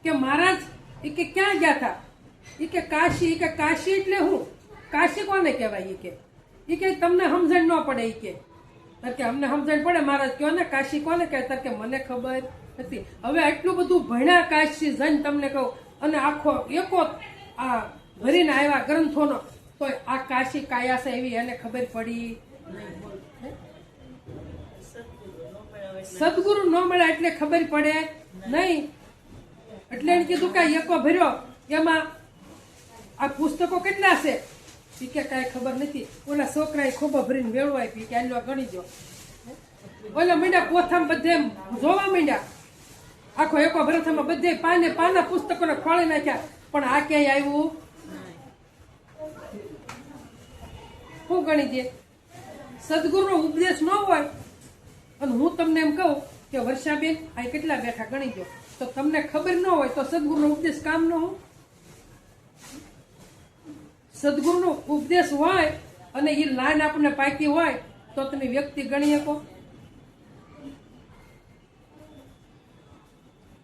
કે મહારાજ એ કે ક્યાં ગયા હતા? એ કે કાશી. એ કે કાશી એટલે હું? કાશી કોને કહેવાય? એ કે તમને સમજણ ન પડે. એ કે અમને સમજણ પડે મહારાજ, કયો ને કાશી કોને કહેતા? કે મને ખબર નથી. હવે આટલું બધું ભણ્યા કાશી જઈને તમને કહું, અને આખો એકો આ ભરીને આવ્યા ગ્રંથોનો, તો આ કાશી કાયા છે એવી એને ખબર પડી? સદગુરુ ન મળે એટલે ખબર પડે નહીં. એટલે એને કીધું કે એકો ભર્યો, એમાં આ પુસ્તકો કેટલા છે? એ કે કાંઈ ખબર નથી. ઓલા છોકરાએ ખોબો ભરીને વેળો આપી કે આલો ગણી જો. ઓલા મીંડા પોથામાં બધે જોવા માંડ્યા, આખો એકો ભરથામાં બધે પાના પુસ્તકોને ખોળી નાખ્યા, પણ આ ક્યાંય આવ્યું? શું ગણી દે? સદગુરુનો ઉપદેશ ન હોય અને હું તમને એમ કહું કે વર્ષાબેન આ કેટલા બેઠા ગણી દો, તો તમને ખબર ન હોય તો સદગુરુનો ઉપદેશ કામ ન હોય. સદગુરુનો ઉપદેશ હોય અને એ લાઈન આપણને પાકી હોય તો તમે વ્યક્તિ ગણી શકો.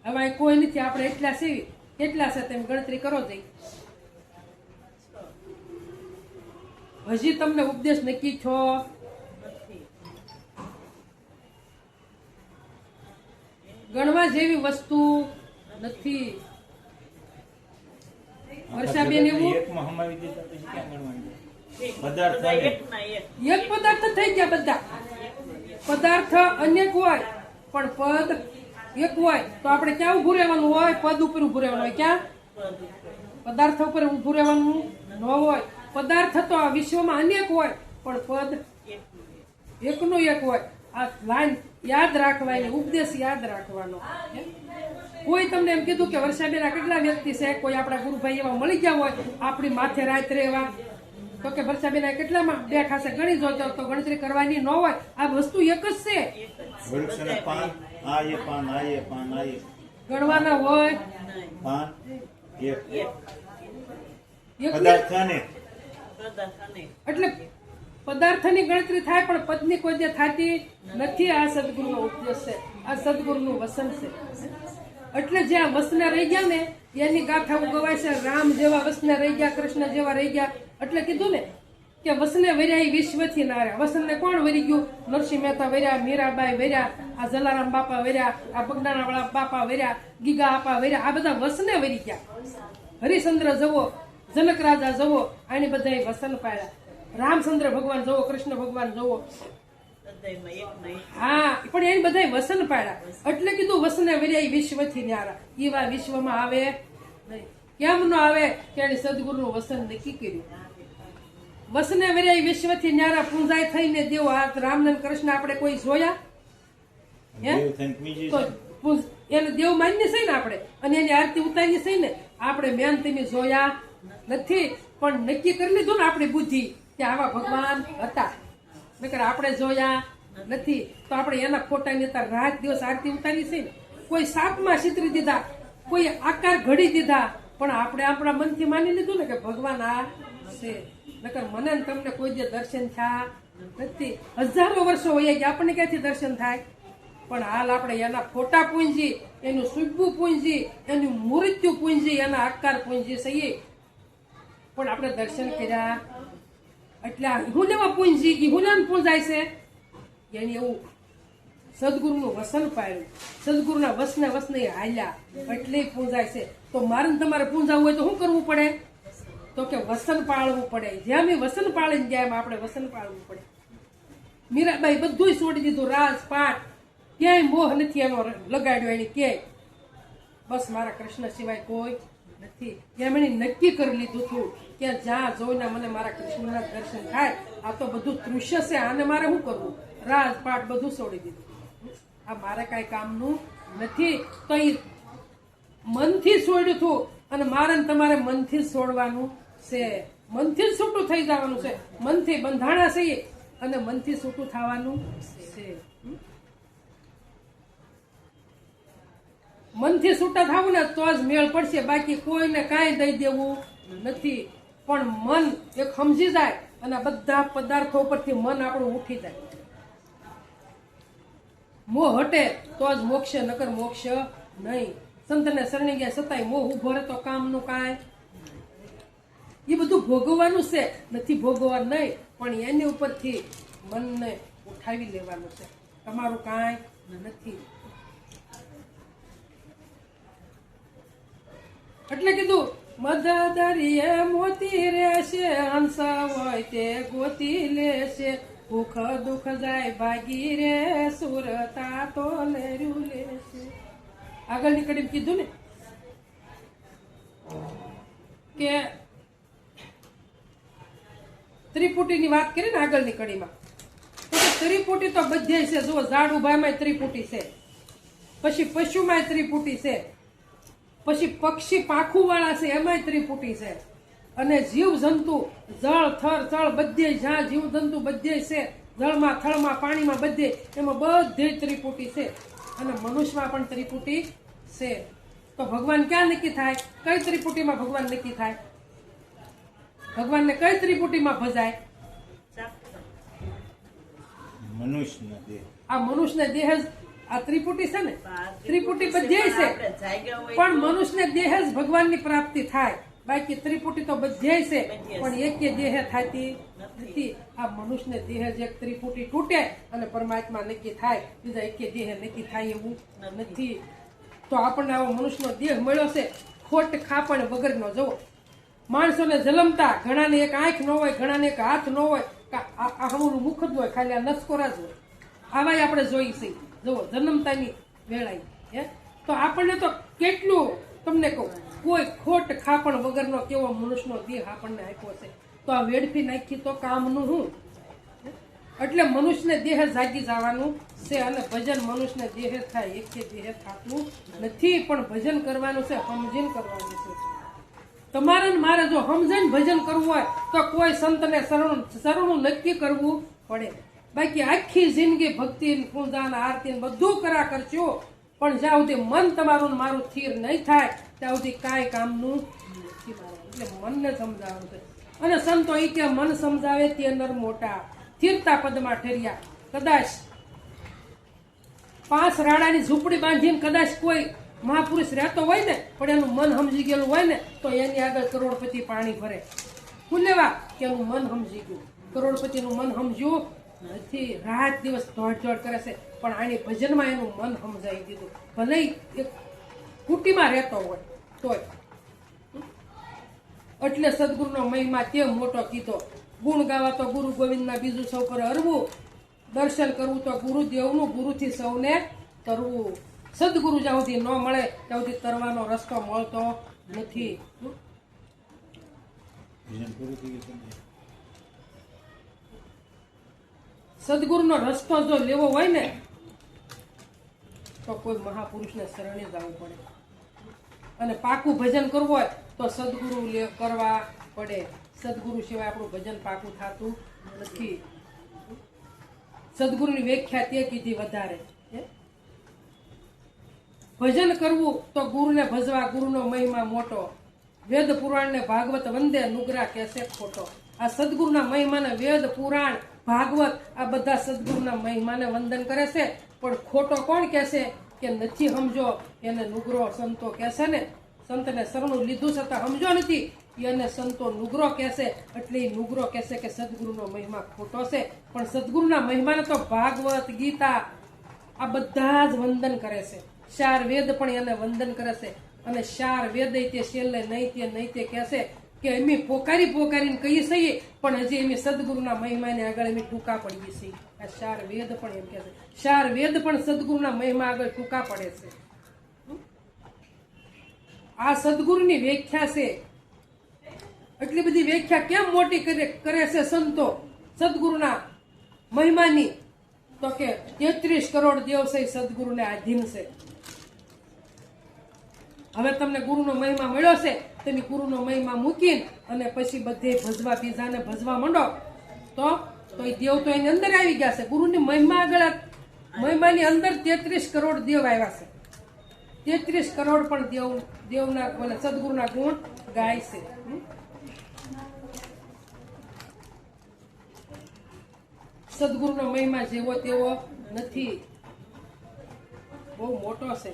હવે કોઈ નથી, આપણે એટલા સેવી કેટલા છે તેમ ગણતરી કરો જઈ. હજી તમને ઉપદેશ નક્કી છો? ગણવા જેવી વસ્તુ નથી. વર્ષાબેન એવું એક પદાર્થ થઈ ગયા. બધા પદાર્થ અનેક હોય પણ પદ એક હોય. તો આપણે ક્યાં ઉભું રહેવાનું હોય? પદ ઉપર ઉભું રહેવાનું હોય. ક્યાં? પદાર્થ ઉપર ઉભું રહેવાનું ન હોય. પદાર્થ તો આ વિશ્વમાં અનેક હોય પણ પદ એકનું એક હોય. આ લાઈન યાદ રાખવાની, ઉપદેશ યાદ રાખવાનો. કોઈ તમને એમ કીધું કે વર્ષાબેન આ કેટલા વ્યક્તિ છે? કોઈ આપણા ગુરુભાઈ એવા મળી ગયા હોય આપણી માથે રાત્રે એવા, તો કે વર્ષાબેન આ કેટલામાં બેઠા છે ગણી જોજો, તો ગણતરી કરવાની ન હોય. આ વસ્તુ એક જ છે. ગણવાના હોય એટલે પદાર્થની ગણતરી થાય પણ પદની કોઈ જે થતી નથી. આ સદગુરુનો ઉપદેશ છે, આ સદગુરુનું વસન છે. એટલે જે આ વસને રહી ગયા ને એની ગાથાઓ ગવાય છે. રામ જેવા વસને રહી ગયા, કૃષ્ણ જેવા રહી ગયા. એટલે કીધું ને કે વસને વર્યા વિશ્વથી નાર્યા. વસનને કોણ વરી ગયું? નરસિંહ મહેતા વર્યા, મીરાબાઈ વર્યા, આ જલારામ બાપા વર્યા, આ બગદાણા વાળા બાપા વર્યા, ગીગા આપા વર્યા. આ બધા વસને વરી ગયા. હરિશ્ચંદ્ર જવો, જનક રાજા જવો, આની બધા વસન પાડ્યા. રામચંદ્ર ભગવાન જવો, કૃષ્ણ ભગવાન જવો, હા પણ એને બધા વસન પાડ્યા. એટલે કીધું વસને વર્યા વિશ્વથી ન્યારા. એવા વિશ્વમાં આવે નહીં. કેમ ન આવે? કે એને સદગુરુનું વસન નક્કી કર્યું. વસને વર્યા વિશ્વથી ન્યારા પૂંજાય થઈને દેવો. આ રામ કૃષ્ણ આપણે કોઈ જોયા? તો એને દેવ માન્ય છે ને આપણે, અને એની આરતી ઉતારી છે ને આપણે. મેન તમે જોયા નથી પણ નક્કી કરી લીધું ને આપણી બુદ્ધિ કે આવા ભગવાન હતા. નકર આપણે જોયા નથી તો આપણે એના ફોટાની રાત દિવસ આરતી ઉતારી છે ને. કોઈ સાપમાં છિતરી દીધા, કોઈ આકાર ઘડી દીધા, પણ આપણે આપણા મનથી માની લીધું ને કે ભગવાન આ છે. નકર મને ને તમને કોઈ જે દર્શન થયા નથી. હજારો વર્ષો હોય કે આપણને ક્યાંથી દર્શન થાય? પણ હાલ આપણે એના ફોટા પૂંજી, એનું સુગવું પૂંજી, એનું મૃત્યુ પૂંજી, એના આકાર પૂંજી સહીએ, પણ આપણે દર્શન કર્યા એટલે હું લેવા પૂંજી કે હું લેવા પૂંજાય છે? એની એવું સદગુરુનું વસન પાડ્યું, સદગુરુના વસને હાલ્યા એટલે પૂંજાય છે. તો મારે તમારે પૂંજાવું હોય તો શું કરવું પડે? તો કે વસન પાળવું પડે. જેમ એ વસન પાળીને ગયા એમ આપણે વસન પાળવું પડે. મીરાબાઈ બધું છોડી દીધું, રાજપાટ ક્યાંય મોહ નથી એનો લગાડ્યો એની ક્યાંય. બસ મારા કૃષ્ણ સિવાય કોઈ નથી. એમ એને નક્કી કરી લીધું હતું કે જ્યાં જોઈને મને મારા કૃષ્ણના દર્શન થાય. આ તો બધું દૃશ્ય છે, આને મારે શું કરવું? રાજપાટ બધું છોડી દીધું. આ મારે કાંઈ કામનું નથી. તો એ મનથી છોડ્યું હતું અને મારે તમારે મનથી જ છોડવાનું છે. મનથી જ છૂટું થઈ જવાનું છે. મનથી બંધાણા છીએ અને મનથી છૂટું થવાનું છે. મનથી છૂટા થવું ને તો જ મેળ પડશે. બાકી કોઈને કાંઈ દઈ દેવું નથી. પણ મન એક સમજી જાય અને બધા પદાર્થો પરથી મન આપણું ઉઠી જાય. મોહ હટે તો જ મોક્ષ, નકર મોક્ષ નહીં. સંતને શરણી ગયા છતાંય મોહ ઉભો રહે તો કામનું કાંઈ. એ બધું ભોગવવાનું છે, નથી ભોગવવાનું નહીં, પણ એની ઉપરથી મનને ઉઠાવી લેવાનું છે. તમારું કાંઈ નથી. એટલે કીધું મદદરીએ મોતી રહેશે, હંસ હોય તે ગોતી લેશે. ભૂખ દુઃખ જાય ભાગી રે, સુરતા તો લેર્યું લેશે. આગળ નીકળી કીધું ને કે ત્રિપુટીની વાત કરી ને આગળની કડીમાં, તો ત્રિપુટી તો બધે છે. જો ઝાડ ઉભામાં ત્રિપુટી છે, પછી પશુમાં ત્રિપુટી છે, પછી પક્ષી પાંખું વાળા છે એમાંય ત્રિપુટી છે, અને જીવ જંતુ જળ થર ચળ બધે જ્યાં જીવ જંતુ બધે છે, જળમાં થળમાં પાણીમાં બધે, એમાં બધે ત્રિપુટી છે. અને મનુષ્યમાં પણ ત્રિપુટી છે. તો ભગવાન ક્યાં નક્કી થાય? કઈ ત્રિપુટીમાં ભગવાન નક્કી થાય? ભગવાનને કઈ ત્રિપુટીમાં ભજાય? આ મનુષ્ય દેહ જ આ ત્રિપુટી છે ને. ત્રિપુટી બધે છે, પણ મનુષ્ય દેહ જ ભગવાનની પ્રાપ્તિ થાય. બાકી ત્રિપુટી તો બધે છે, પણ એકે દેહ થતી નથી. આ મનુષ્ય દેહ જ એક ત્રિપુટી તૂટે અને પરમાત્મા નક્કી થાય, બીજા એકે દેહ નક્કી થાય એવું નથી. તો આપણને આવો મનુષ્યનો દેહ મળ્યો છે, ખોટ ખાપણ વગરનો. જવો માણસોને જલમતા ઘણાને એક આંખ ન હોય, ઘણાને એક હાથ ન હોય, આહમનું મુખ જ હોય, ખાલી આ નસકોરા જ હોય. આવાય આપણે જોઈ છીએ. જુઓ જન્મતાની વેળાએ હે, તો આપણને તો કેટલું તમને કહું, કોઈ ખોટ ખાપણ વગરનો કેવો મનુષ્યનો દેહ આપણને આપ્યો છે. તો આ વેડફી નાખી તો કામનું શું? એટલે મનુષ્યને દેહ જાગી જવાનું છે. અને ભજન મનુષ્યને દેહ થાય, એક દેહ થતું નથી. પણ ભજન કરવાનું છે, સમજીને કરવાનું છે. તમારે મારે જો સમજીને ભજન કરવું હોય તો કોઈ સંતને શરણું નક્કી કરવું પડે. બાકી આખી જિંદગી ભક્તિ, પૂજા, આરતી બધું કરા કરજો, પણ જ્યાં સુધી મન તમારું મારું સ્થિર નહીં થાય ત્યાં સુધી કાંઈ કામનું નથી. એટલે મનને સમજાવવાનું છે. અને સંતો એ કે મન સમજાવે તે નર મોટા, સ્થિરતા પદમાં ઠર્યા. કદાચ 5 રાડાની ઝૂંપડી બાંધીને કદાચ કોઈ મહાપુરુષ રહેતો હોય ને, પણ એનું મન સમજી ગયેલું હોય ને, તો એની આગળ કરોડપતિ પાણી ભરે. શું લેવા કે એનું મન સમજી ગયું? કરોડપતિનું મન સમજ્યું નથી, રાત દિવસ દોડ કરે છે, પણ આની ભજનમાં એનું મન સમજાઈ દીધું. ભલે એક કુટીમાં રહેતો હોય તોય. એટલે સદગુરુનો મહિમા તે મોટો કીધો. ગુણ ગાવા તો ગુરુ ગોવિંદના, બીજું સૌ પર હરવું. દર્શન કરવું તો ગુરુદેવનું, ગુરુથી સૌને તરવું. સદગુરુ જ્યાં સુધી ન મળે ત્યાં સુધી તરવાનો રસ્તો મળતો નથી. સદગુરુનો રસ્તો જો લેવો હોય ને તો કોઈ મહાપુરુષને શરણે જવું પડે. અને પાકું ભજન કરવું હોય તો સદગુરુ કરવા પડે. સદગુરુ સિવાય આપણું ભજન પાકું થતું નથી. સદગુરુની વ્યાખ્યા તે કીધી વધારે. ભજન કરવું તો ગુરુને ભજવા, ગુરુનો મહિમા મોટો. વેદ પુરાણ ને ભાગવત વંદે નુગરા કહેશે ખોટો. આ સદગુરુના મહિમાને વેદ પુરાણ ભાગવત આ બધા સદગુરુના મહિમાને વંદન કરે છે, પણ ખોટો કોણ કહેશે કે નથી સમજો એને નુગરો સંતો કહેશે ને. સંતને શરણું લીધું છતાં સમજો નથી એને સંતો નુગરો કહેશે. એટલે એ નુગરો કહેશે કે સદગુરુનો મહિમા ખોટો છે. પણ સદગુરુના મહિમાને તો ભાગવત ગીતા આ બધા જ વંદન કરે છે. 4 વેદ પણ એને વંદન કરે છે. અને 4 વેદ તે છેલ્લે નહીં તે કહેશે કે અમે પોકારીને કહીએ છીએ, પણ હજી અમે સદગુરુના મહિમાને આગળ અમે ટૂંકા પડીએ છીએ. આ 4 વેદ પણ એમ કહેશે. 4 વેદ પણ સદગુરુના મહિમા આગળ ટૂંકા પડે છે. આ સદગુરુની વ્યાખ્યા છે. એટલી બધી વ્યાખ્યા કેમ મોટી કરે છે સંતો સદગુરુના મહિમાની? તો કે 33 કરોડ દેવ છે સદગુરુને આધીન છે. હવે તમને ગુરુનો મહિમા મળ્યો છે, તમે ગુરુનો મહિમા મૂકીને અને પછી બધે ભજવા બીજાને ભજવા માંડો તો એ દેવ તો એની અંદર આવી ગયા છે. ગુરુની મહિમા આગળ મહિમાની અંદર 33 કરોડ દેવ આવ્યા છે. 33 કરોડ પણ દેવના સદગુરુના ગુણ ગાય છે. સદગુરુનો મહિમા જેવો તેવો નથી, બહુ મોટો છે.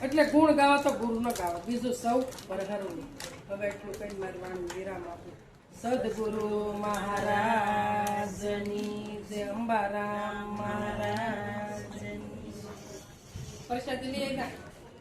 એટલે ગુણ ગાવા તો ગુરુ નો ગાવા, બીજું સૌ પરહરું નહીં. હવે એટલું કઈ મારી વાણી વિરામ આપું. સદગુરુ મહારાજની જય, અંબારામ મહારાજની. પ્રસાદ લઈ આવ્યા.